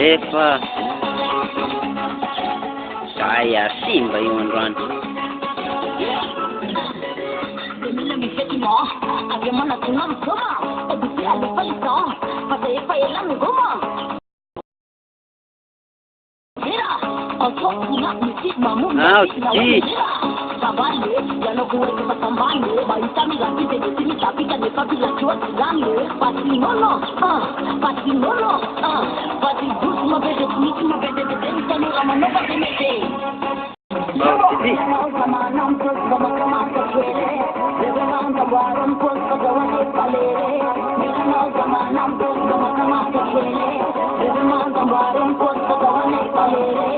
Lefa saya Simba yung andran. Now, see. Sabale, ya no kuwe kwa sambale, baita mi ganti de sini tapi kan de papi la chua gane, pati nono, pati dus ma bede smith ma bede de tani kama no pati mete. Kama nam to kama to kwele, lego nam to waron ko gawane palere, kama nam to kama to kwele, lego nam to waron ko gawane palere.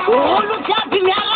Oh, look at me.